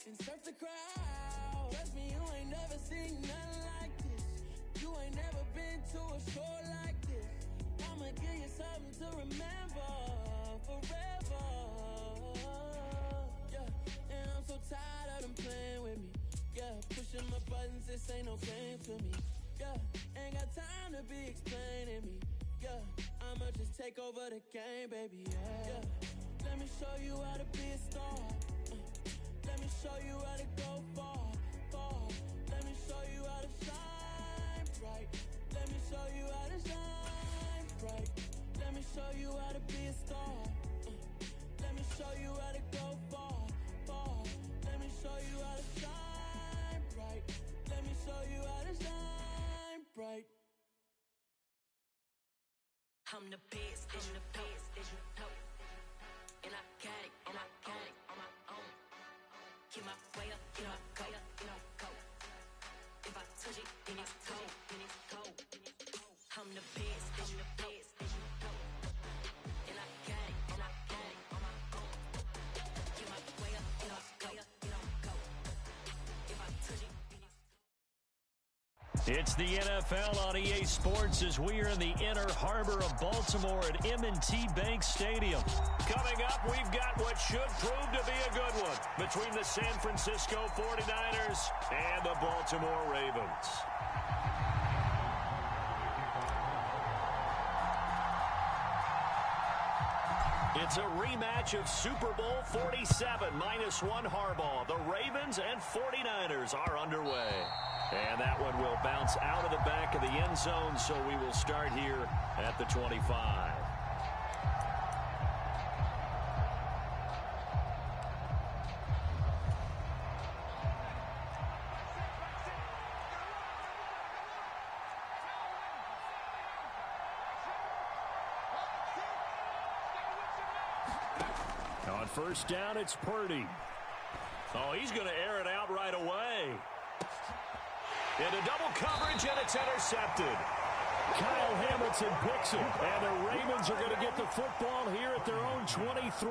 and surf the crowd. Trust me, you ain't never seen nothing like this. You ain't never been to a show like this. I'ma give you something to remember forever. Yeah, and I'm so tired of them playing with me. Yeah, pushing my buttons, this ain't no game to me. Yeah, ain't got time to be explaining me. Yeah, I'ma just take over the game, baby. Yeah, let me show you how to be a star. Let me show you how to go far, far. Let me show you how to shine bright. Let me show you how to shine bright. Let me show you how to be a star. Let me show you how to go far, far. Let me show you how to shine bright. Let me show you how to shine bright. I'm the best, as you know. And I got it, on my own. Get my way up, get my go. If I touch it, then it's cold. I'm the best, as you know. And I got it, on my own. Get my way up, get my go. If I touch it, then it's It's the NFL on EA Sports as we are in the inner harbor of Baltimore at M&T Bank Stadium. Coming up, we've got what should prove to be a good one between the San Francisco 49ers and the Baltimore Ravens. It's a rematch of Super Bowl 47 -1 Harbaugh. The Ravens and 49ers are underway. And that one will bounce out of the back of the end zone, so we will start here at the 25. On first down, it's Purdy. Oh, he's going to air it out right away. Into double coverage, and it's intercepted. Kyle Hamilton picks it, and the Ravens are going to get the football here at their own 23.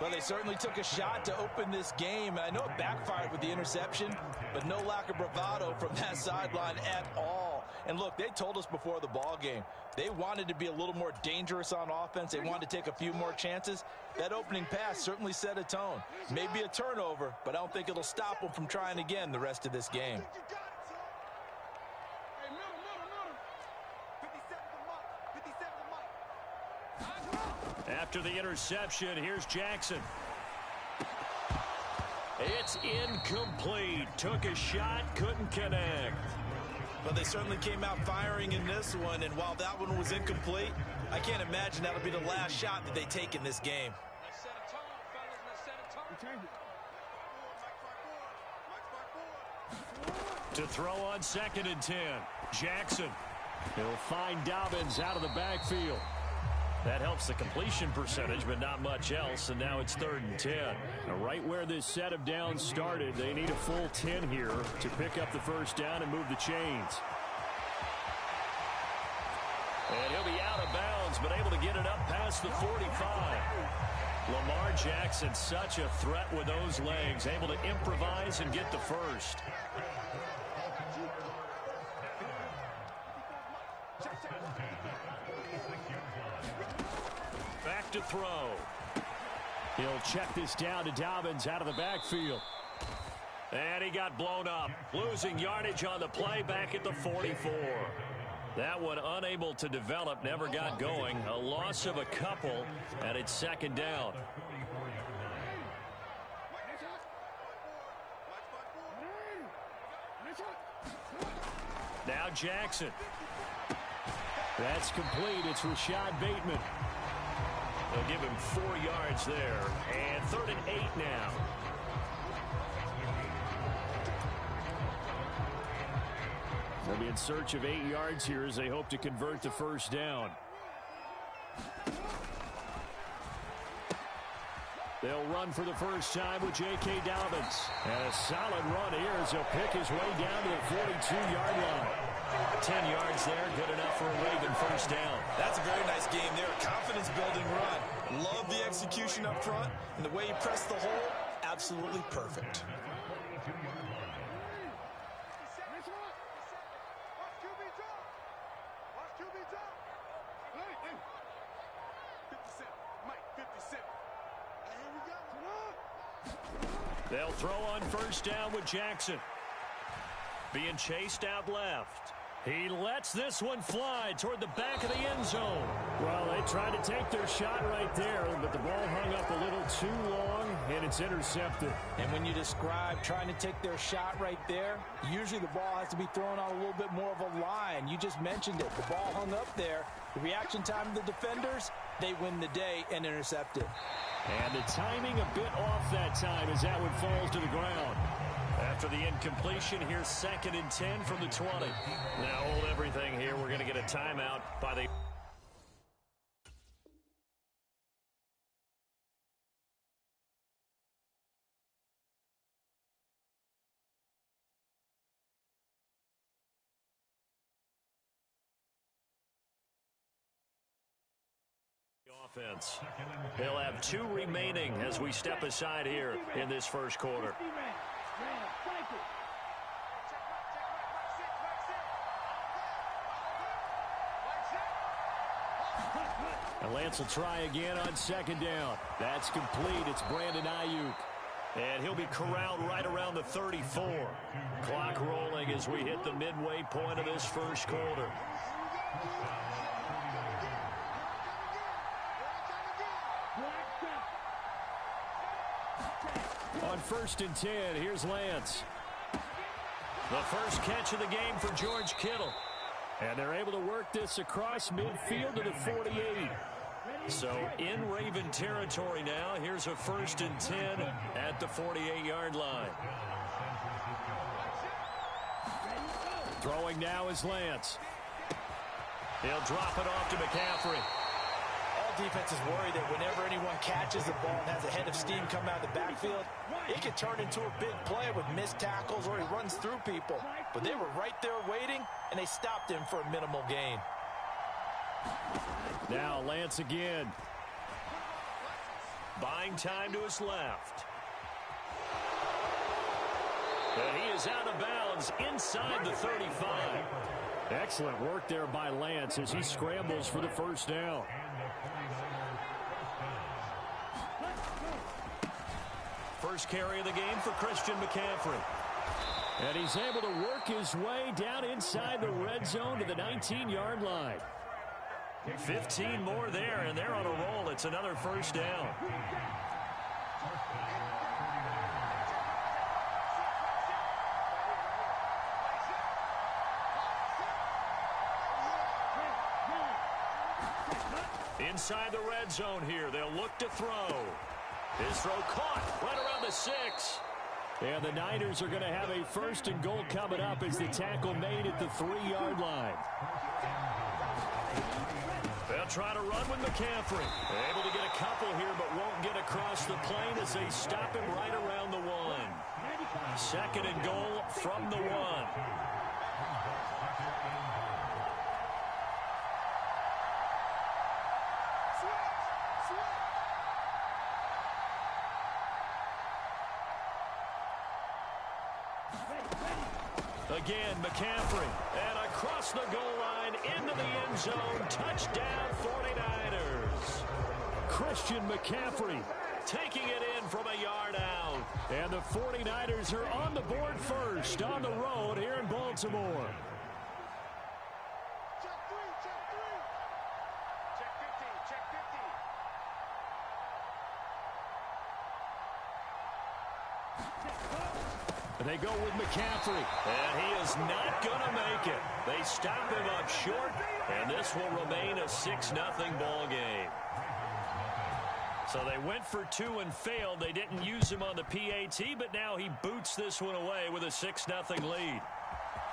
Well, they certainly took a shot to open this game. I know it backfired with the interception, but no lack of bravado from that sideline at all. And look, they told us before the ball game, they wanted to be a little more dangerous on offense. They wanted to take a few more chances. That opening pass certainly set a tone. Maybe a turnover, but I don't think it'll stop them from trying again the rest of this game. After the interception, here's Jackson. It's incomplete. Took a shot, couldn't connect. Well, they certainly came out firing in this one, and while that one was incomplete, I can't imagine that'll be the last shot that they take in this game. To throw on 2nd and 10. Jackson. He'll find Dobbins out of the backfield. That helps the completion percentage, but not much else, and now it's 3rd and 10. Now, right where this set of downs started, they need a full 10 here to pick up the first down and move the chains. And he'll be out of bounds, but able to get it up past the 45. Lamar Jackson, such a threat with those legs, able to improvise and get the first. Back to throw. He'll check this down to Dobbins out of the backfield. And he got blown up. Losing yardage on the play back at the 44. That one unable to develop, never got going. A loss of a couple, and it's 2nd down. Now Jackson. That's complete. It's Rashad Bateman. They'll give him 4 yards there. And 3rd and 8 now. They'll be in search of 8 yards here as they hope to convert the first down. They'll run for the first time with J.K. Dobbins. And a solid run here as he'll pick his way down to the 42-yard line. 10 yards there, good enough for a Raven first down. That's a very nice game there. Confidence-building run. Love the execution up front, and the way he pressed the hole, absolutely perfect. They'll throw on first down with Jackson. Being chased out left. He lets this one fly toward the back of the end zone. Well, they tried to take their shot right there, but the ball hung up a little too long, and it's intercepted. And when you describe trying to take their shot right there, usually the ball has to be thrown on a little bit more of a line. You just mentioned it. The ball hung up there. The reaction time of the defenders, they win the day and intercept it. And the timing a bit off that time as that one falls to the ground. After the incompletion, here's 2nd and 10 from the 20. Now hold everything here. We're going to get a timeout by the... offense. They'll have 2 remaining as we step aside here in this first quarter. And Lance will try again on 2nd down. That's complete. It's Brandon Ayuk. And he'll be corralled right around the 34. Clock rolling as we hit the midway point of this first quarter. On 1st and 10, here's Lance. The first catch of the game for George Kittle. And they're able to work this across midfield to the 48. So in Raven territory now. Here's a 1st and 10 at the 48-yard line. Throwing now is Lance. He'll drop it off to McCaffrey. defense is worried that whenever anyone catches the ball and has a head of steam come out of the backfield, it can turn into a big play with missed tackles or he runs through people. But they were right there waiting, and they stopped him for a minimal gain. Now Lance again. Buying time to his left. And he is out of bounds inside the 35. Excellent work there by Lance as he scrambles for the first down. First carry of the game for Christian McCaffrey. And he's able to work his way down inside the red zone to the 19-yard line. 15 more there, and they're on a roll. It's another first down. Inside the red zone here, they'll look to throw. His throw caught right around the 6. And the Niners are going to have a first and goal coming up as the tackle made at the 3-yard line. They'll try to run with McCaffrey. Able to get a couple here, but won't get across the plane as they stop him right around the 1. Second and goal from the 1. Again, McCaffrey, and across the goal line into the end zone. Touchdown, 49ers. Christian McCaffrey taking it in from a yard out. And the 49ers are on the board first on the road here in Baltimore. Check 3, check 3. Check 50, check 50. They go with McCaffrey. And he is not going to make it. They stop him up short, and this will remain a 6-0 ball game. So they went for 2 and failed. They didn't use him on the PAT, but now he boots this one away with a 6-0 lead.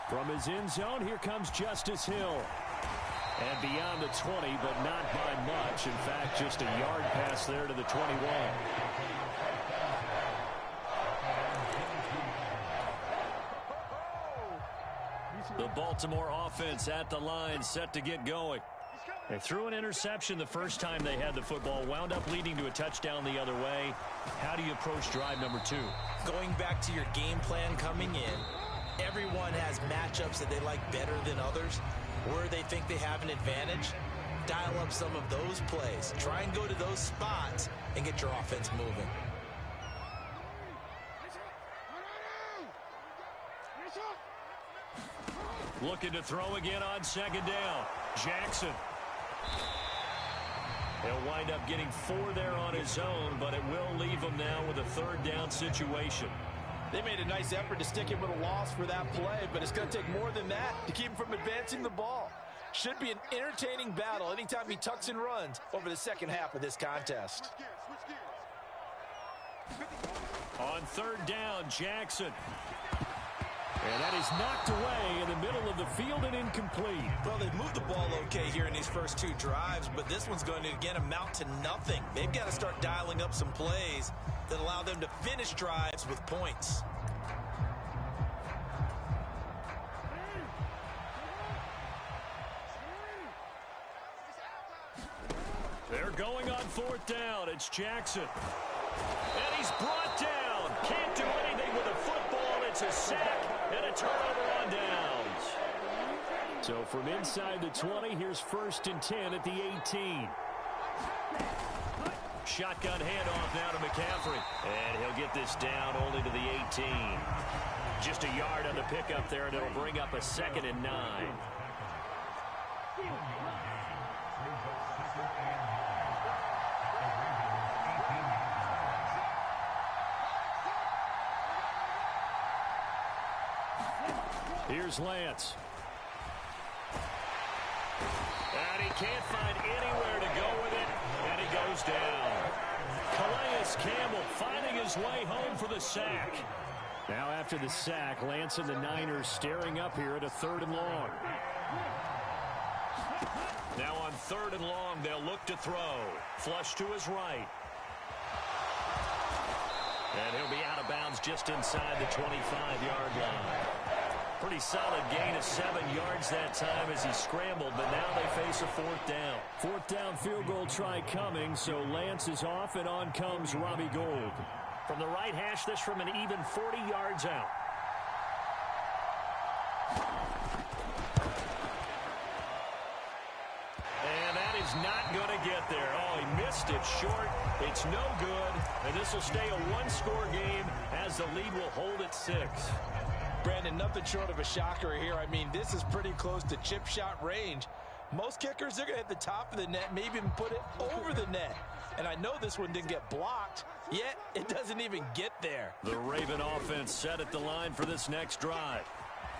From his end zone, here comes Justice Hill. And beyond the 20, but not by much. In fact, just a yard pass there to the 21. The Baltimore offense at the line, set to get going. They threw an interception the first time they had the football, wound up leading to a touchdown the other way. How do you approach drive number 2? Going back to your game plan coming in, everyone has matchups that they like better than others. Where they think they have an advantage, dial up some of those plays. Try and go to those spots and get your offense moving. Looking to throw again on second down. Jackson. He'll wind up getting 4 there on his own, but it will leave him now with a third down situation. They made a nice effort to stick him with a loss for that play, but it's going to take more than that to keep him from advancing the ball. Should be an entertaining battle anytime he tucks and runs over the second half of this contest. On third down, Jackson. And that is knocked away in the middle of the field and incomplete. Well, they've moved the ball okay here in these first 2 drives, but this one's going to, again, amount to nothing. They've got to start dialing up some plays that allow them to finish drives with points. They're going on fourth down. It's Jackson. And he's brought down. Can't do anything with a football. It's a sack and a turnover on downs. So from inside the 20, here's 1st and 10 at the 18. Shotgun handoff now to McCaffrey. And he'll get this down only to the 18. Just a yard on the pickup there, and it'll bring up a 2nd and 9. Here's Lance. And he can't find anywhere to go with it, and he goes down. Calais Campbell finding his way home for the sack. Now after the sack, Lance and the Niners staring up here at a 3rd and long. Now on 3rd and long, they'll look to throw. Flush to his right. And he'll be out of bounds just inside the 25-yard line. Pretty solid gain of 7 yards that time as he scrambled, but now they face a 4th down. 4th down field goal try coming, so Lance is off, and on comes Robbie Gould. From the right hash, this from an even 40 yards out. And that is not going to get there. Oh, he missed it short. It's no good, and this will stay a 1-score game as the lead will hold at 6. Brandon, nothing short of a shocker here. I mean, this is pretty close to chip shot range. Most kickers, they're going to hit the top of the net, maybe even put it over the net. And I know this one didn't get blocked, yet it doesn't even get there. The Raven offense set at the line for this next drive.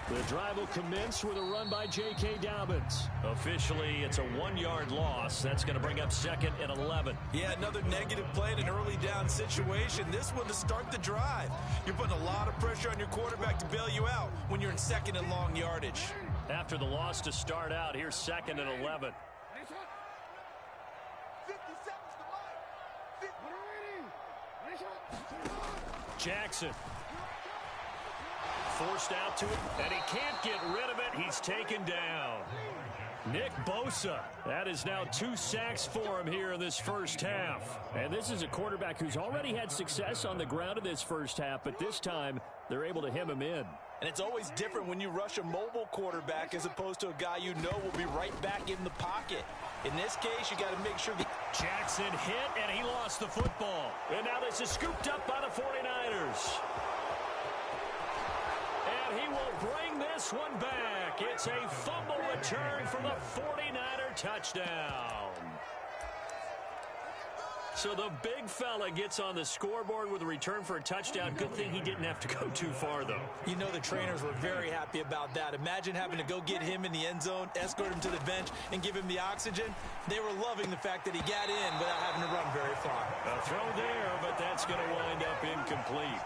The drive will commence with a run by J.K. Dobbins. Officially, it's a 1-yard loss. That's going to bring up 2nd and 11. Yeah, another negative play in an early down situation. This one to start the drive. You're putting a lot of pressure on your quarterback to bail you out when you're in 2nd and long yardage. After the loss to start out, here's 2nd and 11. Jackson. Forced out to it, and he can't get rid of it. He's taken down. Nick Bosa. That is now 2 sacks for him here in this first half. And this is a quarterback who's already had success on the ground in this first half, but this time they're able to hem him in. And it's always different when you rush a mobile quarterback as opposed to a guy you know will be right back in the pocket. In this case, you got to make sure the Jackson hit, and he lost the football. And now this is scooped up by the 49ers. And he will bring this one back. It's a fumble return for the 49er touchdown. So the big fella gets on the scoreboard with a return for a touchdown. Good thing he didn't have to go too far, though. You know the trainers were very happy about that. Imagine having to go get him in the end zone, escort him to the bench, and give him the oxygen. They were loving the fact that he got in without having to run very far. A throw there, but that's going to wind up incomplete.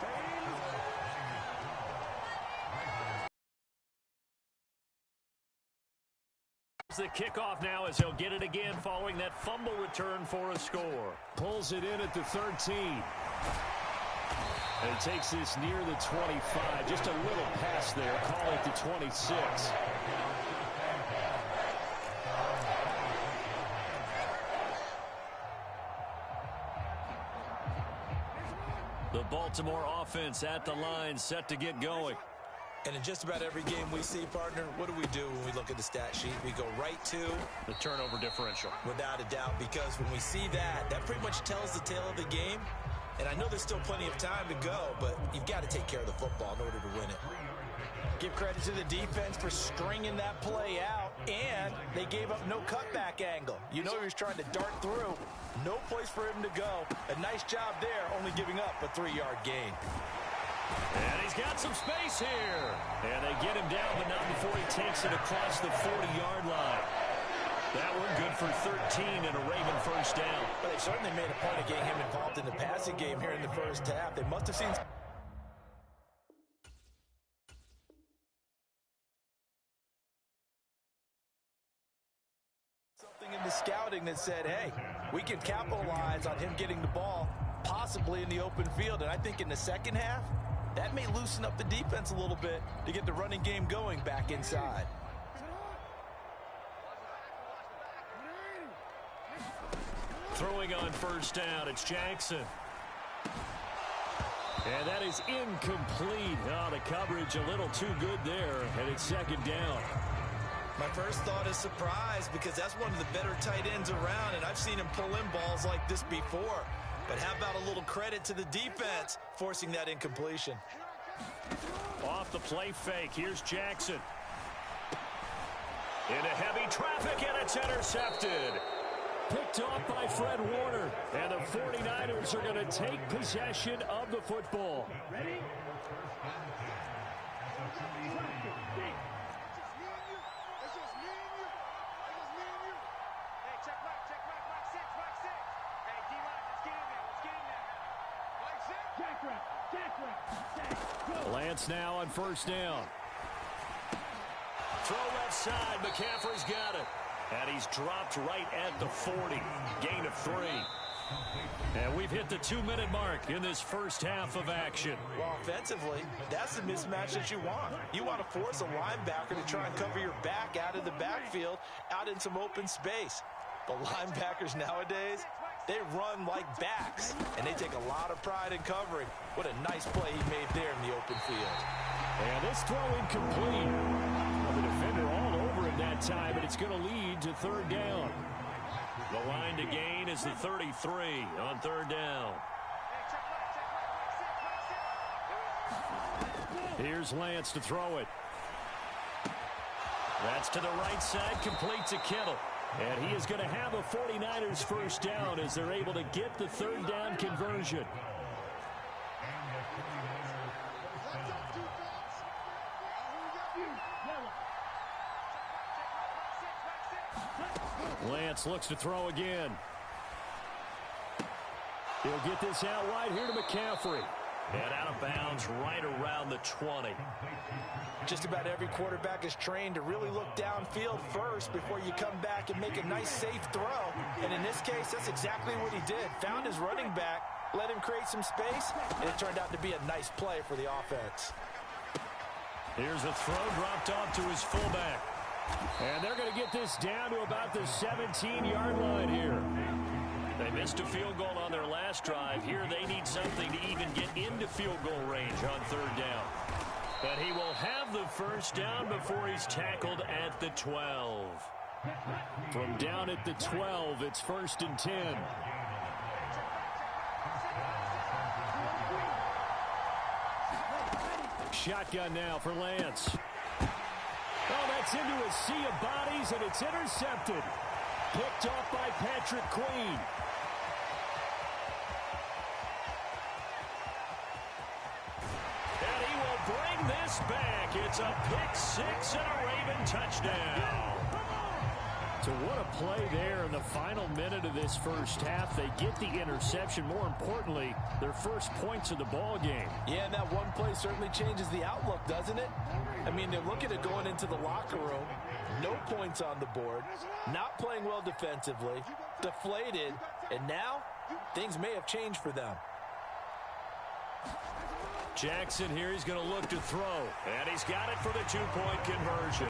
The kickoff now as he'll get it again following that fumble return for a score. Pulls it in at the 13. And takes this near the 25. Just a little pass there. Call it the 26. The Baltimore offense at the line, set to get going. And in just about every game we see, partner, what do we do when we look at the stat sheet? We go right to the turnover differential. Without a doubt, because when we see that, that pretty much tells the tale of the game. And I know there's still plenty of time to go, but you've got to take care of the football in order to win it. Give credit to the defense for stringing that play out, and they gave up no cutback angle. You know he was trying to dart through. No place for him to go. A nice job there, only giving up a 3-yard gain. And he's got some space here. And they get him down, but not before he takes it across the 40-yard line. That one good for 13 and a Raven first down. But they certainly made a point of getting him involved in the passing game here in the first half. They must have seen something in the scouting that said, hey, we can capitalize on him getting the ball possibly in the open field. And I think in the second half, that may loosen up the defense a little bit to get the running game going back inside. Throwing on first down, it's Jackson. And that is incomplete. Oh, the coverage a little too good there, and it's second down. My first thought is surprise, because that's one of the better tight ends around, and I've seen him pull in balls like this before. But how about a little credit to the defense forcing that incompletion? Off the play fake, here's Jackson. Into heavy traffic, and it's intercepted. Picked off by Fred Warner. And the 49ers are going to take possession of the football. Ready? Lance now on first down. Throw left side. McCaffrey's got it. And he's dropped right at the 40. Gain of 3. And we've hit the 2-minute mark in this first half of action. Well, offensively, that's the mismatch that you want. You want to force a linebacker to try and cover your back out of the backfield, out in some open space. But linebackers nowadays, they run like backs, and they take a lot of pride in covering. What a nice play he made there in the open field. And this throw incomplete. Well, the defender all over him that time, but it's going to lead to third down. The line to gain is the 33 on third down. Here's Lance to throw it. That's to the right side, complete to Kittle. And he is going to have a 49ers first down as they're able to get the third down conversion. Lance looks to throw again. He'll get this out wide here to McCaffrey. And out of bounds right around the 20. Just about every quarterback is trained to really look downfield first before you come back and make a nice, safe throw. And in this case, that's exactly what he did. Found his running back, let him create some space, and it turned out to be a nice play for the offense. Here's a throw dropped off to his fullback. And they're going to get this down to about the 17-yard line here. They missed a field goal on their last drive. Here they need something to even get into field goal range on third down. But he will have the first down before he's tackled at the 12. From down at the 12, it's 1st and 10. Shotgun now for Lance. Oh, that's into a sea of bodies, and it's intercepted. Picked off by Patrick Queen. And he will bring this back. It's a pick six and a Raven touchdown. So what a play there in the final minute of this first half. They get the interception. More importantly, their first points of the ball game. Yeah, and that one play certainly changes the outlook, doesn't it? I mean, they're looking at going into the locker room. No points on the board. Not playing well defensively. Deflated. And now, things may have changed for them. Jackson here, he's going to look to throw. And he's got it for the 2-point conversion.